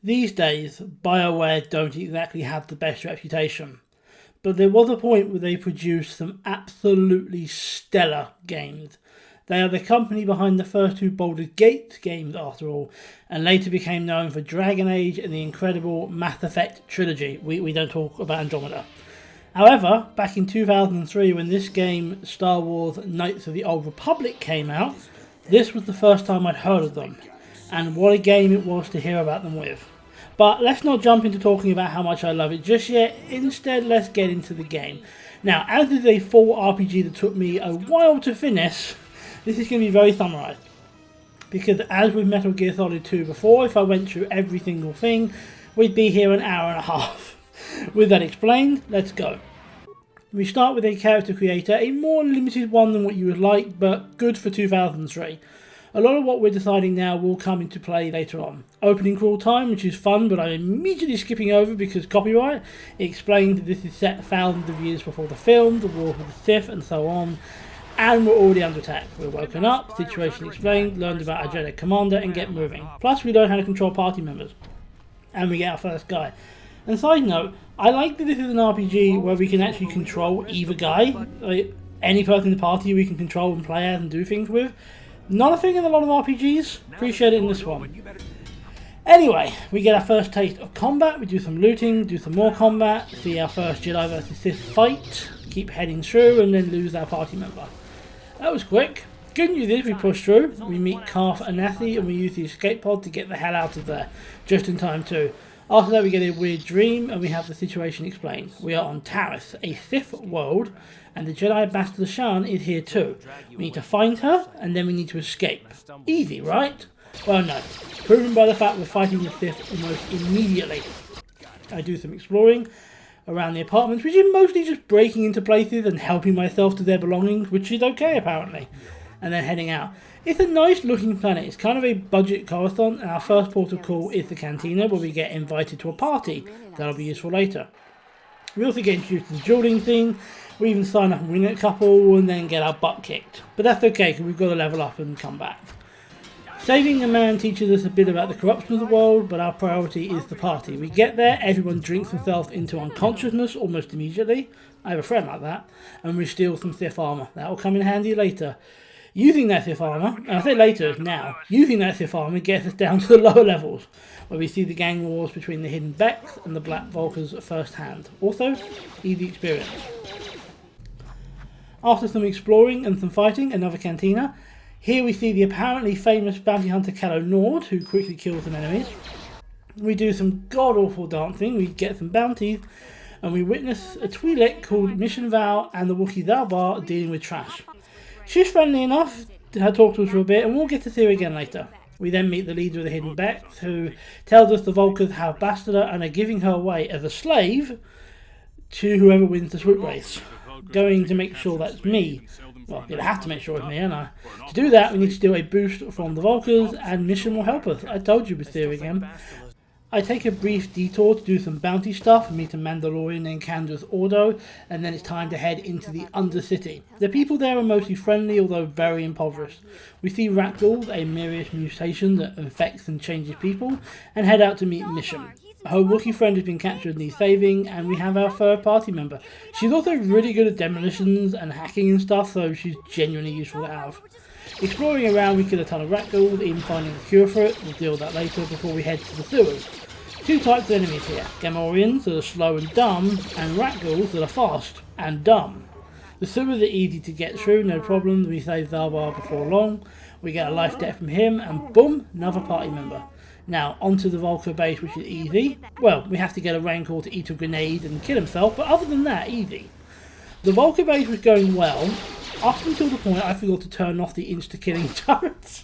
These days, BioWare don't exactly have the best reputation, but there was a point where they produced some absolutely stellar games. They are the company behind the first two Baldur's Gate games, after all, and later became known for Dragon Age and the incredible Mass Effect trilogy. We don't talk about Andromeda. However, back in 2003, when this game, Star Wars Knights of the Old Republic, came out, this was the first time I'd heard of them, and what a game it was to hear about them with. But let's not jump into talking about how much I love it just yet. Instead, let's get into the game. Now, as is a full RPG that took me a while to finish, this is going to be very summarised. Because as with Metal Gear Solid 2 before, if I went through every single thing, we'd be here an hour and a half. With that explained, let's go. We start with a character creator, a more limited one than what you would like, but good for 2003. A lot of what we're deciding now will come into play later on. Opening crawl time, which is fun, but I'm immediately skipping over because copyright. It explains that this is set thousands of years before the film, the War for the Sith, and so on. And we're already under attack. We're woken up, situation explained, learned about our Jedi commander, and get moving. Plus, we learn how to control party members. And we get our first guy. And side note, I like that this is an RPG where we can actually control either guy. Like, any person in the party we can control and play as and do things with. Not a thing in a lot of RPGs. Appreciate it in this one. Anyway, we get our first taste of combat. We do some looting, do some more combat, see our first Jedi versus Sith fight, keep heading through, and then lose our party member. That was quick. Good news is we push through. We meet Karth Anathi and we use the escape pod to get the hell out of there. Just in time too. After that we get a weird dream and we have the situation explained. We are on Taris, a Sith world, and the Jedi Ambassador Shan is here too. We need to find her and then we need to escape. Easy, right? Well, no. Proven by the fact we're fighting the Sith almost immediately. I do some exploring around the apartments, which is mostly just breaking into places and helping myself to their belongings, which is okay apparently. And then heading out. It's a nice looking planet. It's kind of a budget Coruscant, and our first port of call is the cantina where we get invited to a party. That'll be useful later. We also get introduced to the dueling scene. We even sign up and win a couple and then get our butt kicked. But that's okay because we've got to level up and come back. Saving the man teaches us a bit about the corruption of the world, but our priority is the party. We get there, everyone drinks themselves into unconsciousness almost immediately. I have a friend like that. And we steal some Sith armour. That'll come in handy later. Using that Sith armour, and I say later, now, using that Sith armour gets us down to the lower levels, where we see the gang wars between the Hidden Becks and the Black Vulkars firsthand. Also, easy experience. After some exploring and some fighting, another cantina. Here we see the apparently famous bounty hunter Calo Nord, who quickly kills some enemies. We do some god-awful dancing, we get some bounties, and we witness a Twi'lek called Mission Val and the Wookiee Zalbar dealing with trash. She's friendly enough to talk to us for a bit, and we'll get to see her again later. We then meet the leader of the Hidden Becks, who tells us the Vulkars have bastard her and are giving her away as a slave to whoever wins the swoop race. Going to make sure that's me. Well, you'll have to make sure it's me, and to do that, we need to do a boost from the Vulkars, and Mission will help us. I told you we'd see her again. I take a brief detour to do some bounty stuff, meet a Mandalorian named Candace Ordo, and then it's time to head into the Undercity. The people there are mostly friendly, although very impoverished. We see Rakghouls, a mysterious mutation that infects and changes people, and head out to meet Mission. Her Wookiee friend has been captured and needs saving, and we have our third party member. She's also really good at demolitions and hacking and stuff, so she's genuinely useful to have. Exploring around, we kill a ton of Rakghouls, even finding a cure for it. We'll deal with that later before we head to the sewers. Two types of enemies here, Gamorreans that are slow and dumb, and Rakghouls that are fast and dumb. The sewers are easy to get through, no problem. We save Zalbar before long. We get a life debt from him, and boom, another party member. Now, onto the Vulkar base, which is easy. Well, we have to get a Rancor to eat a grenade and kill himself, but other than that, easy. The Vulkar base was going well, up until the point I forgot to turn off the insta-killing turrets.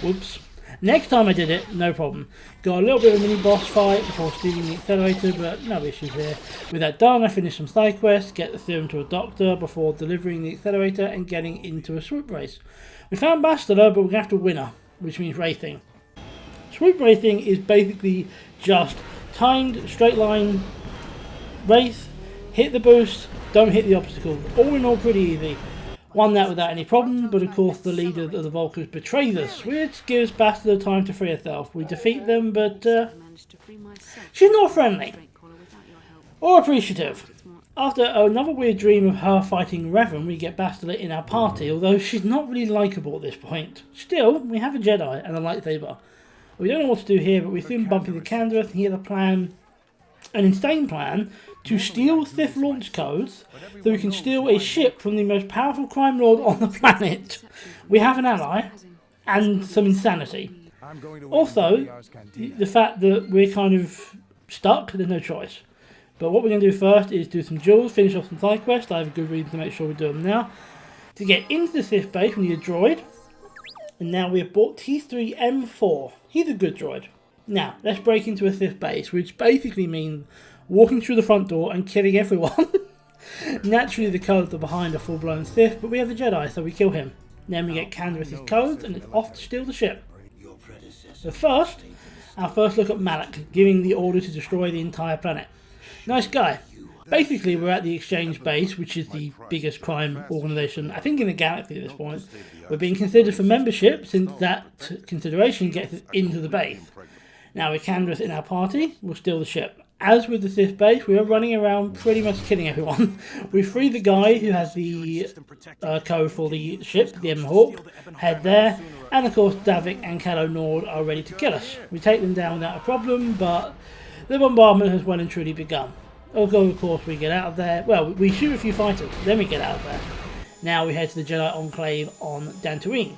Whoops. Next time I did it, no problem. Got a little bit of a mini-boss fight before stealing the accelerator, but no issues here. With that done, I finished some side quests, get the serum to a doctor before delivering the accelerator and getting into a swoop race. We found Bastila, but we're going to have to win her, which means racing. Swoop racing is basically just timed, straight line race, hit the boost, don't hit the obstacle. All in all, pretty easy. Won that without any problem, but of course the leader of the Vulkars betrays us, which gives Bastila time to free herself. We defeat them, but She's not friendly or appreciative. After another weird dream of her fighting Revan, we get Bastila in our party, although she's not really likeable at this point. Still, we have a Jedi and a lightsaber. We don't know what to do here, but we soon bump into Candereth and he has a plan, an insane plan, to steal Sith launch codes so we can steal a ship from the most powerful crime lord on the planet. We have an ally and some insanity. Also, the fact that we're kind of stuck, there's no choice. But what we're going to do first is do some duels, finish off some side quests. I have a good reason to make sure we do them now. To get into the Sith base, we need a droid. And now we have bought T3M4. He's a good droid. Now, let's break into a Sith base, which basically means walking through the front door and killing everyone. Naturally, the codes are behind a full-blown Sith, but we have a Jedi, so we kill him. Then we get Candereth's codes, and it's off to steal the ship. So first, our first look at Malak, giving the order to destroy the entire planet. Nice guy. Basically, we're at the Exchange Base, which is the biggest crime organisation, I think, in the galaxy at this point. We're being considered for membership, since that consideration gets us into the base. Now, with Candereth in our party, we'll steal the ship. As with the Sith base, we are running around pretty much killing everyone. We free the guy who has the code for the ship, the M-Hawk, head there, and of course Davik and Calo Nord are ready to kill us. We take them down without a problem, but the bombardment has well and truly begun. Although of course we get out of there, well, we shoot a few fighters, then we get out of there. Now we head to the Jedi Enclave on Dantooine.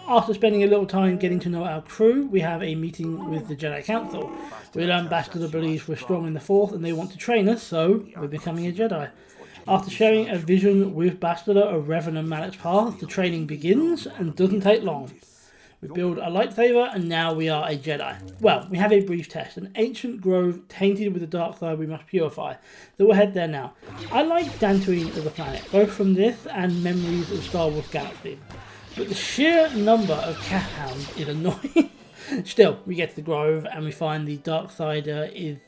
After spending a little time getting to know our crew, we have a meeting with the Jedi Council. We learn Bastila believes we're strong in the Force and they want to train us, so we're becoming a Jedi. After sharing a vision with Bastila of Revan and Malak's path, the training begins and doesn't take long. We build a lightsaber and now we are a Jedi. Well, we have a brief test. An ancient grove tainted with the dark side we must purify. So we'll head there now. I like Dantooine as a planet, both from this and memories of Star Wars Galaxy. But the sheer number of cat hounds is annoying. Still, we get to the grove and we find the dark side is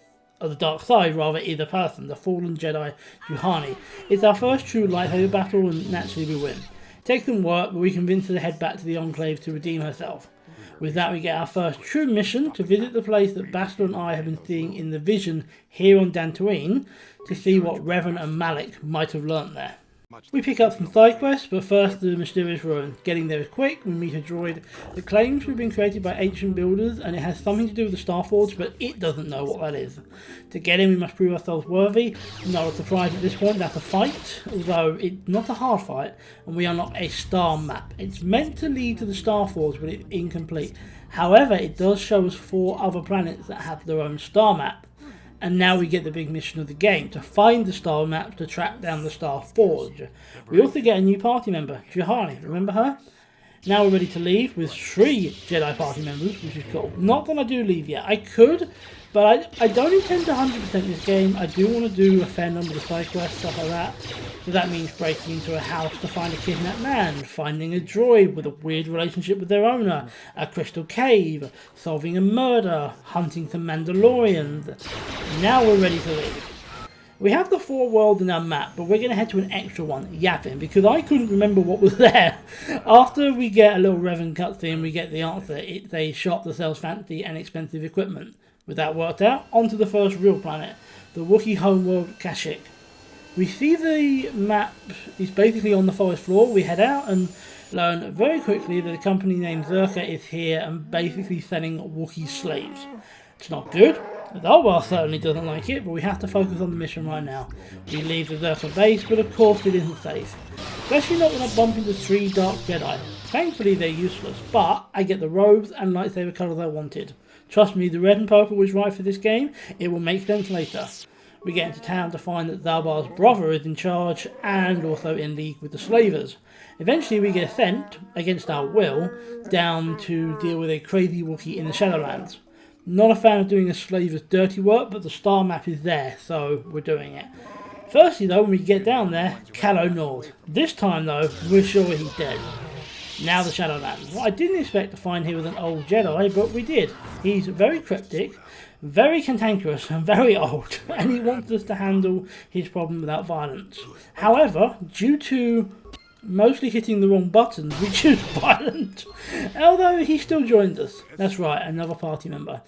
a person, the fallen Jedi Juhani. It's our first true lightsaber battle and naturally we win. It takes some work, but we convince her to head back to the Enclave to redeem herself. With that we get our first true mission to visit the place that Bastila and I have been seeing in the vision here on Dantooine to see what Revan and Malak might have learnt there. We pick up some side quests, but first the mysterious ruin. Getting there is quick. We meet a droid that claims to have been created by ancient builders and it has something to do with the Starforge, but it doesn't know what that is. To get in we must prove ourselves worthy. Not a surprise at this point, that's a fight, although it's not a hard fight, and we unlock a star map. It's meant to lead to the Starforge, but it's incomplete. However, it does show us 4 other planets that have their own star map. And now we get the big mission of the game, to find the star map to track down the Star Forge. We also get a new party member, Juhani, remember her? Now we're ready to leave with 3 Jedi party members, which is cool. Not that I do leave yet, I could, but I don't intend to 100% this game. I do want to do a fair number of side quests, stuff like that. So that means breaking into a house to find a kidnapped man, finding a droid with a weird relationship with their owner, a crystal cave, solving a murder, hunting some Mandalorians. Now we're ready to leave. We have the 4 worlds in our map, but we're going to head to an extra one, Yavin, because I couldn't remember what was there. After we get a little Revan cutscene, we get the answer. It's a shop that sells fancy and expensive equipment. With that worked out, onto the first real planet, the Wookiee homeworld Kashyyyk. We see the map is basically on the forest floor. We head out and learn very quickly that a company named Zerka is here and basically selling Wookiee slaves. It's not good. Zalbar certainly doesn't like it, but we have to focus on the mission right now. We leave the Zerka base, but of course it isn't safe. Especially not when I bump into 3 Dark Jedi. Thankfully they're useless, but I get the robes and lightsaber colours I wanted. Trust me, the red and purple was right for this game. It will make sense later. We get into town to find that Zalbar's brother is in charge and also in league with the slavers. Eventually we get sent, against our will, down to deal with a crazy Wookiee in the Shadowlands. Not a fan of doing a slaver's dirty work, but the star map is there, so we're doing it. Firstly though, when we get down there, Calo Nord. This time though, we're sure he's dead. Now the Shadowlands. What I didn't expect to find here was an old Jedi, but we did. He's very cryptic, very cantankerous and very old, and he wants us to handle his problem without violence. However, due to mostly hitting the wrong buttons, we choose violent. Although he still joined us. That's right, another party member.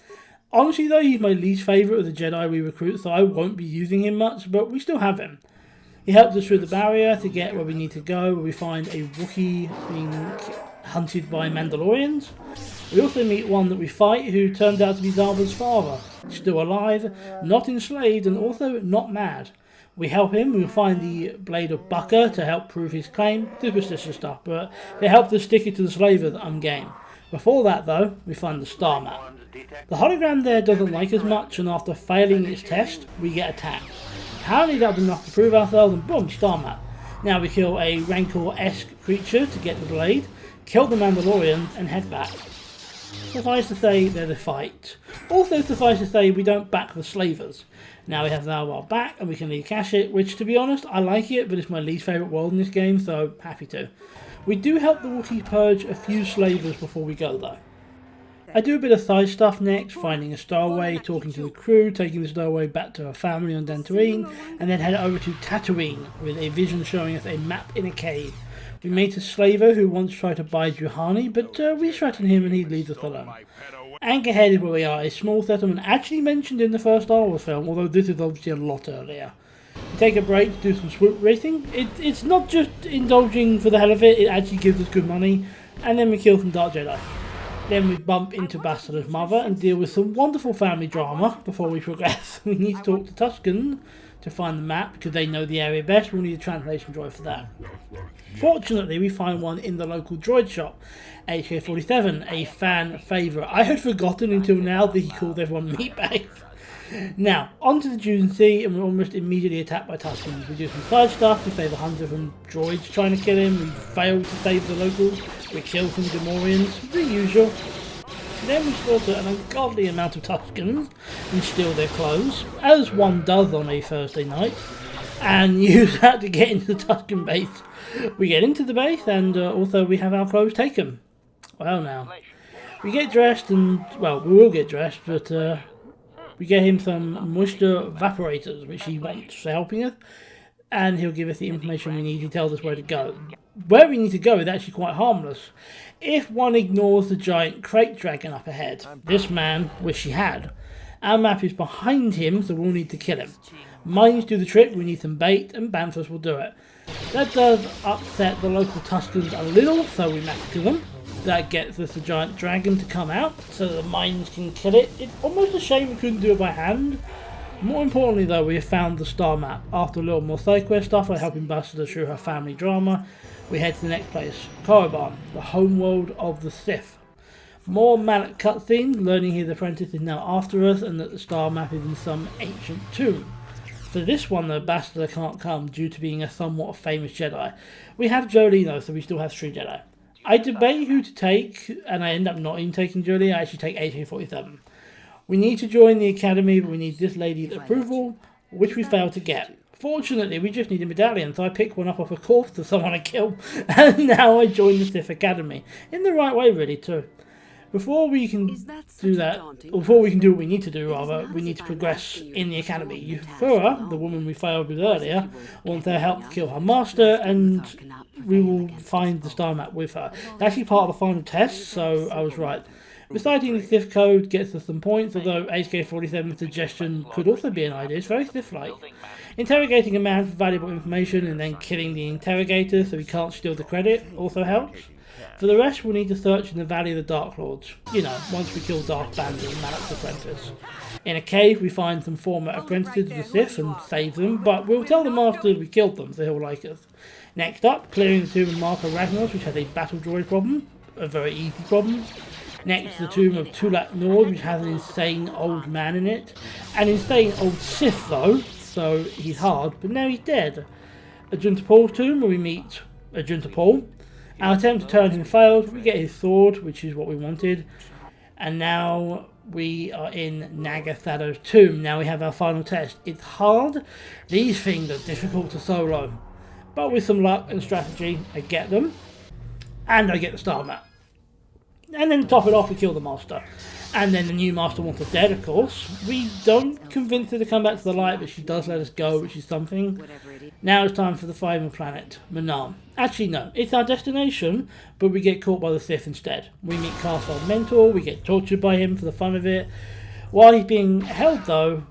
Honestly though, he's my least favourite of the Jedi we recruit, so I won't be using him much, but we still have him. He helps us through the barrier to get where we need to go, where we find a Wookiee being hunted by Mandalorians. We also meet one that we fight who turns out to be Zarba's father, still alive, not enslaved, and also not mad. We help him, we find the Blade of Bukka to help prove his claim, superstitious stuff, but it helped us stick it to the slaver that I'm game. Before that though, we find the star map. The hologram there doesn't like us much, and after failing its test, we get attacked. Apparently that was enough to prove ourselves, and boom, star map. Now we kill a Rancor-esque creature to get the blade, kill the Mandalorian, and head back. Suffice to say, there's a fight. Also suffice to say, we don't back the slavers. Now we have Zalbar back, and we can cache it, which to be honest, I like it, but it's my least favourite world in this game, so happy to. We do help the Wookiee purge a few slavers before we go though. I do a bit of side stuff next, finding a stowaway, talking to the crew, taking the stowaway back to her family on Dantooine, and then head over to Tatooine with a vision showing us a map in a cave. We meet a slaver who once tried to buy Juhani, but we threaten him and he leaves us alone. Anchorhead is where we are, a small settlement actually mentioned in the first Star Wars film, although this is obviously a lot earlier. We take a break to do some swoop racing. It's not just indulging for the hell of it, it actually gives us good money, and then we kill some Dark Jedi. Then we bump into Bastard's mother and deal with some wonderful family drama before we progress. We need to talk to Tusken to find the map because they know the area best. We'll need a translation droid for that. Fortunately, we find one in the local droid shop, HK-47, a fan favourite. I had forgotten until now that he called everyone meatbags. Now, onto the Dune Sea, and we're almost immediately attacked by Tuskens. We do some side stuff, we save 100 from droids trying to kill him, we fail to save the locals, we kill some Gamorreans, the usual. Then we slaughter an ungodly amount of Tuskens and steal their clothes, as one does on a Thursday night, and use that to get into the Tusken base. We get into the base, and also we have our clothes taken. Well now, we get dressed, and, well, we will get dressed, but we get him some moisture evaporators, which he wants for helping us, and he'll give us the information we need. He tells us where to go. Where we need to go is actually quite harmless, if one ignores the giant crate dragon up ahead. This man wish he had. Our map is behind him, so we'll need to kill him. Mines do the trick, we need some bait, and Banthos will do it. That does upset the local Tuskens a little, so we massacre them. That gets us the giant dragon to come out, so the mines can kill it. It's almost a shame we couldn't do it by hand. More importantly though, we have found the star map. After a little more side quest stuff, like helping Bastila through her family drama, we head to the next place, Korriban, the homeworld of the Sith. More Malak cutscenes, learning his apprentice is now after us, and that the star map is in some ancient tomb. For this one though, Bastila can't come due to being a somewhat famous Jedi. We have Jolee though, so we still have 3 Jedi. I debate who to take, and I end up not even taking Jolee. I actually take HK-47. We need to join the academy, but we need this lady's approval, which we failed to get. Fortunately, we just need a medallion, so I picked one up off a corpse of someone I killed, and now I join the Sith Academy. In the right way, really, too. Before we can do that, or before we can do what we need to do, rather, we need to progress in the academy. Euphora, the woman we failed with earlier, wants our help to kill her master, and we will find the star map with her. It's actually part of the final test, so I was right. Reciting the Sith code gets us some points, although HK-47's suggestion could also be an idea. It's very Sith-like. Interrogating a man for valuable information and then killing the interrogator so he can't steal the credit also helps. For the rest, we'll need to search in the Valley of the Dark Lords. You know, once we kill Darth Bandi and Malak's apprentice. In a cave, we find some former apprentices of the Sith and save them, but we'll tell the Master we killed them, so he'll like us. Next up, clearing the tomb of Marco Ragnos, which has a battle droid problem. A very easy problem. Next to the tomb of Tulak Nord, which has an insane old man in it. An insane old Sith, though, so he's hard, but now he's dead. Ajunta Paul's tomb, where we meet Ajunta Paul. Our attempt to turn him failed. We get his sword, which is what we wanted. And now we are in Nagasado's tomb. Now we have our final test. It's hard. These things are difficult to solo. But with some luck and strategy, I get them. And I get the star map. And then to top it off, we kill the master. And then the new master wants us dead, of course. We don't convince her to come back to the light, but she does let us go, which is something. Now it's time for the final planet, Manam. Actually, no, it's our destination, but we get caught by the Sith instead. We meet Carstar's mentor, we get tortured by him for the fun of it. While he's being held though,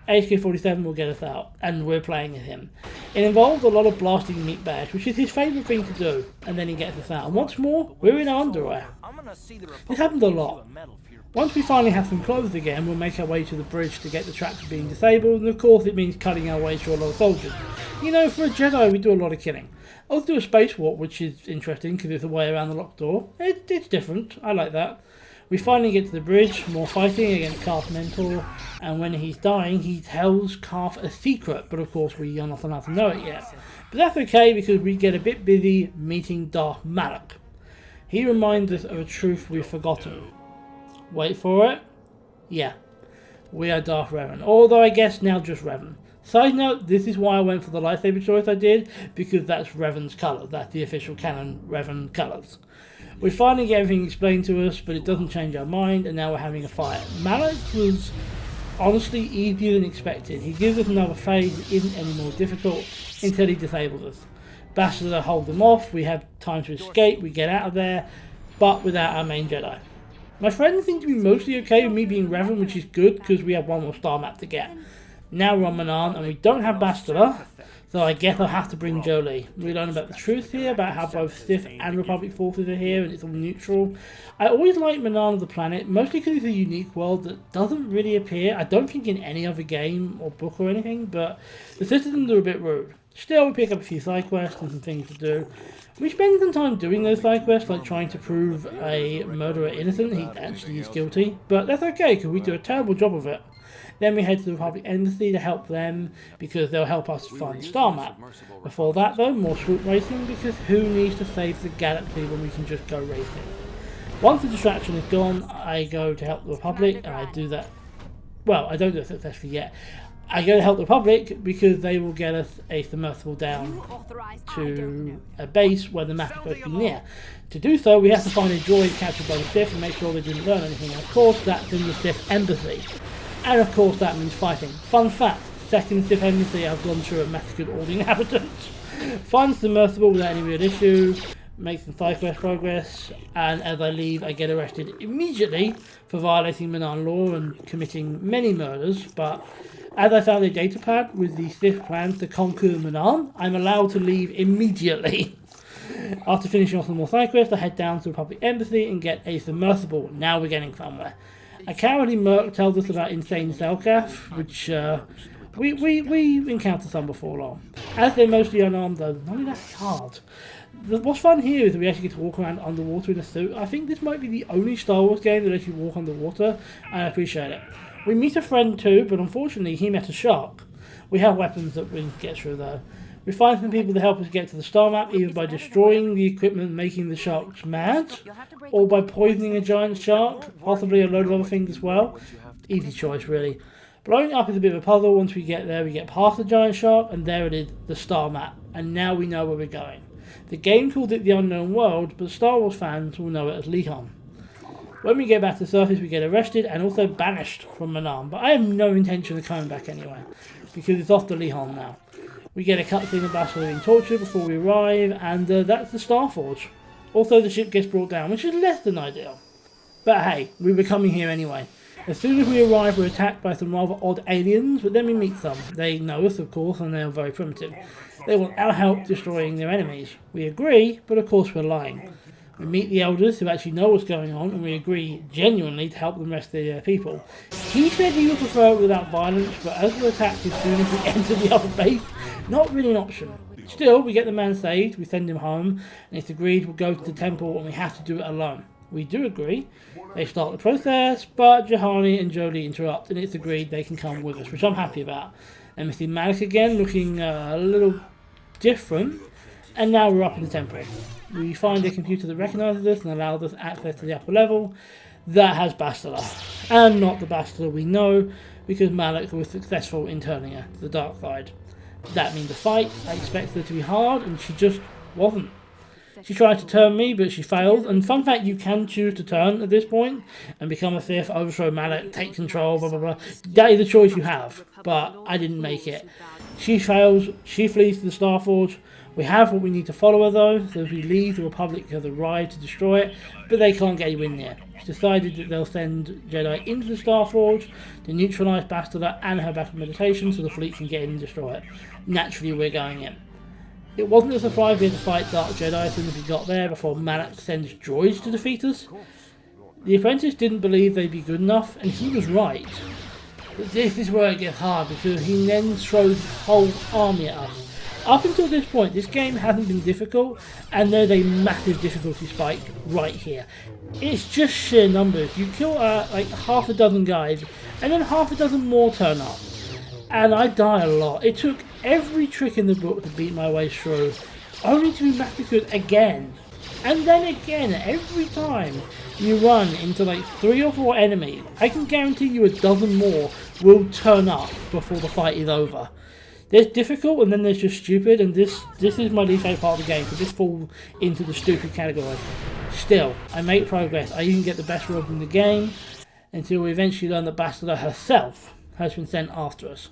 HK-47 will get us out, and we're playing as him. It involves a lot of blasting meatbags, which is his favourite thing to do, and then he gets us out. And what's more, we're in our underwear. This happens a lot. Once we finally have some clothes again, we'll make our way to the bridge to get the tracks being disabled, and of course it means cutting our way through a lot of soldiers. You know, for a Jedi we do a lot of killing. I also do a spacewalk, which is interesting because it's a way around the locked door. It's different, I like that. We finally get to the bridge, more fighting against Carth's mentor, and when he's dying, he tells Carth a secret, but of course we are not allowed to know it yet. But that's okay because we get a bit busy meeting Darth Malak. He reminds us of a truth we've forgotten. Wait for it. Yeah, we are Darth Revan, although I guess now just Revan. Side note, this is why I went for the lightsaber choice I did, because that's Revan's colours, that's the official canon Revan colours. We finally get everything explained to us, but it doesn't change our mind, and now we're having a fight. Malak was honestly easier than expected. He gives us another phase that isn't any more difficult until he disables us. Bastila holds him off, we have time to escape, we get out of there, but without our main Jedi. My friends seem to be mostly okay with me being Revan, which is good because we have one more star map to get. Now we're on Manaan and we don't have Bastila, so I guess I'll have to bring Jolee. We learn about the truth here, about how both Sith and Republic forces are here and it's all neutral. I always like Manaan as a planet, mostly because it's a unique world that doesn't really appear, I don't think, in any other game or book or anything, but the citizens are a bit rude. Still, we pick up a few side quests and some things to do. We spend some time doing those side quests, like trying to prove a murderer innocent. He actually is guilty, but that's okay because we do a terrible job of it. Then we head to the Republic Embassy to help them because they'll help us find the star map. Before that though, more swoop racing because who needs to save the galaxy when we can just go racing? Once the distraction is gone, I go to help the Republic and I do that. Well, I don't do it successfully yet. I go to help the Republic because they will get us a submersible down to a base where the map is supposed to be near. To do so, we have to find a droid captured by the Sith and make sure they didn't learn anything. And of course, that's in the Sith Embassy. And of course, that means fighting. Fun fact, second Sith Embassy I've gone through and massacred all the inhabitants. Find submersible without any real issue, make some side quest progress, and as I leave, I get arrested immediately for violating Manaan law and committing many murders, but as I found a data pad with the Sith plans to conquer Manaan, I'm allowed to leave immediately. After finishing off some more side quests, I head down to the Republic Embassy and get a submersible. Now we're getting somewhere. A cowardly merc tells us about insane Selkath, which we encountered some before long. As they're mostly unarmed though, not that hard. What's fun here is that we actually get to walk around underwater in a suit. I think this might be the only Star Wars game that lets you walk underwater, and I appreciate it. We meet a friend too, but unfortunately he met a shark. We have weapons that we can get through though. We find some people to help us get to the star map, either by destroying the equipment making the sharks mad, or by poisoning a giant shark, possibly a load of other things as well. Easy choice really. Blowing up is a bit of a puzzle. Once we get there, we get past the giant shark, and there it is, the star map, and now we know where we're going. The game called it the Unknown World, but Star Wars fans will know it as Lehon. When we get back to the surface, we get arrested and also banished from Manaan, but I have no intention of coming back anyway, because it's off to Lehon now. We get a cutscene of Bastila being tortured before we arrive, and that's the Starforge. Also, the ship gets brought down, which is less than ideal. But hey, we were coming here anyway. As soon as we arrive, we're attacked by some rather odd aliens, but then we meet some. They know us, of course, and they are very primitive. They want our help destroying their enemies. We agree, but of course we're lying. We meet the elders who actually know what's going on, and we agree genuinely to help them rescue their people. He said he would prefer it without violence, but as we're attacked as soon as we enter the other base, not really an option. Still, we get the man saved, we send him home, and it's agreed we'll go to the temple and we have to do it alone. We do agree. They start the process, but Juhani and Jolee interrupt, and it's agreed they can come with us, which I'm happy about. And we see Malak again, looking a little different, and now we're up in the temple. We find a computer that recognises us and allows us access to the upper level that has Bastila, and not the Bastila we know, because Malak was successful in turning her to the dark side. That means the fight. I expected her to be hard, and she just wasn't. She tried to turn me, but she failed. And fun fact, you can choose to turn at this point and become a Sith, overthrow Malak, take control, blah blah blah. That is a choice you have, but I didn't make it. She fails, she flees to the Starforge. We have what we need to follow her though, so if we leave, the Republic have arrived to destroy it, but they can't get anywhere near. It's decided that they'll send Jedi into the Starforge to neutralise Bastila and her battle meditation so the fleet can get in and destroy it. Naturally, we're going in. It wasn't a surprise we had to fight Dark Jedi as soon as we got there before Malak sends droids to defeat us. The apprentice didn't believe they'd be good enough, and he was right. But this is where it gets hard, because he then throws his whole army at us. Up until this point, this game hasn't been difficult, and there's a massive difficulty spike right here. It's just sheer numbers. You kill like half a dozen guys, and then half a dozen more turn up. And I die a lot. It took every trick in the book to beat my way through, only to be massacred again. And then again, every time you run into like 3 or 4 enemies, I can guarantee you a dozen more will turn up before the fight is over. There's difficult and then there's just stupid, and this is my least favourite part of the game, because this falls into the stupid category. Still, I make progress. I even get the best robe in the game, until we eventually learn that Bastila herself has been sent after us.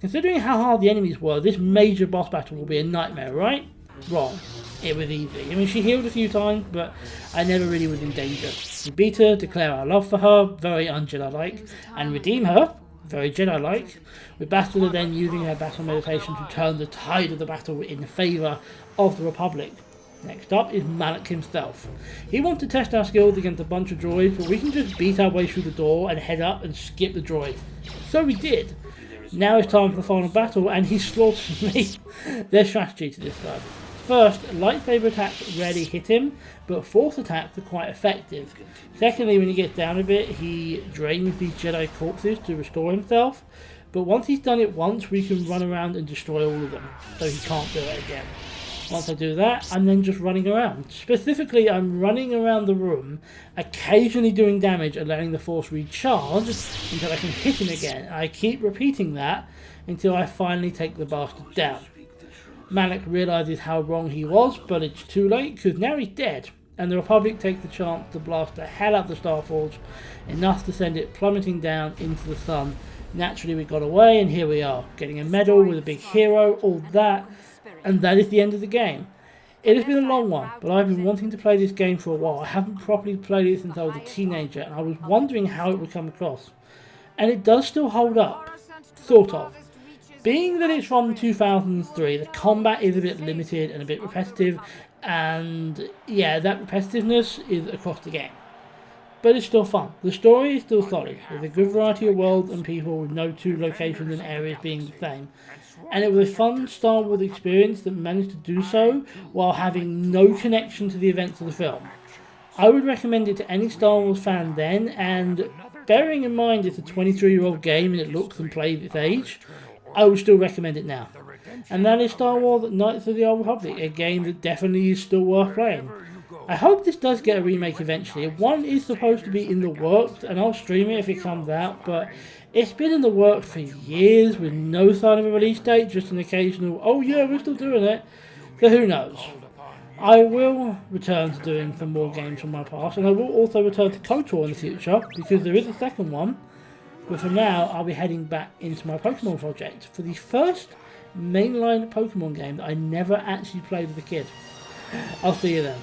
Considering how hard the enemies were, this major boss battle will be a nightmare, right? Wrong. It was easy. I mean, she healed a few times, but I never really was in danger. We beat her, declare our love for her, very un-Jedi-like, and redeem her, very Jedi-like, with Bastila then using her battle meditation to turn the tide of the battle in favour of the Republic. Next up is Malak himself. He wants to test our skills against a bunch of droids, but we can just beat our way through the door and head up and skip the droids. So we did. Now it's time for the final battle, and he slaughters me. There's strategy to this though. First, lightsaber attacks rarely hit him, but force attacks are quite effective. Secondly, when he gets down a bit, he drains these Jedi corpses to restore himself, but once he's done it once, we can run around and destroy all of them, so he can't do it again. Once I do that, I'm then just running around. Specifically, I'm running around the room, occasionally doing damage and letting the force recharge until I can hit him again. I keep repeating that until I finally take the bastard down. Malak realises how wrong he was, but it's too late, because now he's dead, and the Republic takes the chance to blast the hell out of the Starforge, enough to send it plummeting down into the sun. Naturally, we got away, and here we are, getting a medal with a big hero, all that, and that is the end of the game. It has been a long one, but I've been wanting to play this game for a while. I haven't properly played it since I was a teenager, and I was wondering how it would come across. And it does still hold up, sort of. Being that it's from 2003, the combat is a bit limited and a bit repetitive, and yeah, that repetitiveness is across the game. But it's still fun. The story is still solid. There's a good variety of worlds and people with no 2 locations and areas being the same. And it was a fun Star Wars experience that managed to do so while having no connection to the events of the film. I would recommend it to any Star Wars fan then, and bearing in mind it's a 23-year-old game and it looks and plays its age, I would still recommend it now. And that is Star Wars Knights of the Old Republic, a game that definitely is still worth playing. I hope this does get a remake eventually. One is supposed to be in the works, and I'll stream it if it comes out, but it's been in the works for years with no sign of a release date, just an occasional, oh yeah, we're still doing it. So who knows. I will return to doing some more games from my past, and I will also return to Kotor in the future, because there is a second one. But for now, I'll be heading back into my Pokemon project for the first mainline Pokemon game that I never actually played as a kid. I'll see you then.